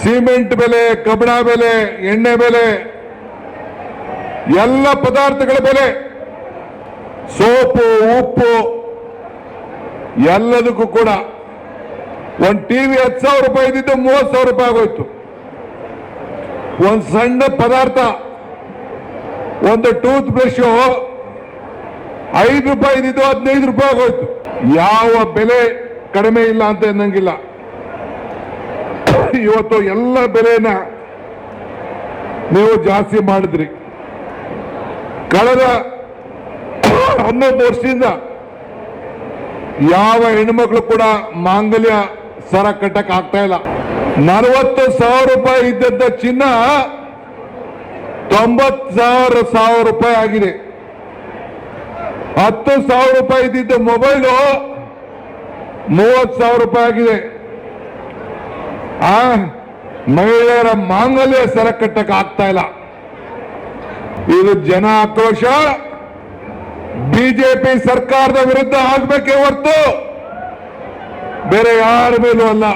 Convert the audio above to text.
Cement ಬೆಲೆ, ಕಬ್ಬಿಣ ಬೆಲೆ, ಎಣ್ಣೆ ಬೆಲೆ, ಎಲ್ಲ ಪದಾರ್ಥಗಳ ಬೆಲೆ, ಸೋಪು, ಉಪ್ಪು, ಎಲ್ಲದಕ್ಕೂ ಕೂಡ ಒಂದು ಟಿವಿ 10,000 ರೂಪಾಯಿ ಇದ್ದಿದ್ದು 30,000 ರೂಪಾಯಿ ಆಗೋಯ್ತು. ಒಂದು ಸಣ್ಣ ಪದಾರ್ಥ, ಒಂದು ಟೂತ್ ಬ್ರಷ್ 5 ರೂಪಾಯಿ ಇದ್ದಿದ್ದು 15 ರೂಪಾಯಿ ಆಗೋಯ್ತು. ಯಾವ ಬೆಲೆ ಕಡಿಮೆ ಇಲ್ಲ ಅಂತ ಅನ್ನಂಗಿಲ್ಲ. ಇವತ್ತು ಎಲ್ಲ ಬೆಲೆನ ನೀವು ಜಾಸ್ತಿ ಮಾಡಿದ್ರಿ. ಕಳೆದ 11 ವರ್ಷದಿಂದ ಯಾವ ಹೆಣ್ಮಕ್ಳು ಕೂಡ ಮಾಂಗಲ್ಯ ಸರ ಕಟ್ಟಕ್ ಆಗ್ತಾ ಇಲ್ಲ. 40,000 ರೂಪಾಯಿ ಇದ್ದದ್ದ ಚಿನ್ನ 90,000 ರೂಪಾಯಿ ಆಗಿದೆ. 10,000 ರೂಪಾಯಿ ಇದ್ದಿದ್ದ ಮೊಬೈಲು 30,000 ರೂಪಾಯಿ ಆಗಿದೆ. ಮಹಿಳೆಯರ ಮಾಂಗಲ್ಯ ಸರ ಕಟ್ಟಕ್ ಆಗ್ತಾ ಇಲ್ಲ. ಇದು ಜನ ಆಕ್ರೋಶ ಬಿಜೆಪಿ ಸರ್ಕಾರದ ವಿರುದ್ಧ ಆಗ್ಬೇಕೇ ಹೊರತು ಬೇರೆ ಯಾರ ಮೇಲೂ ಅಲ್ಲ.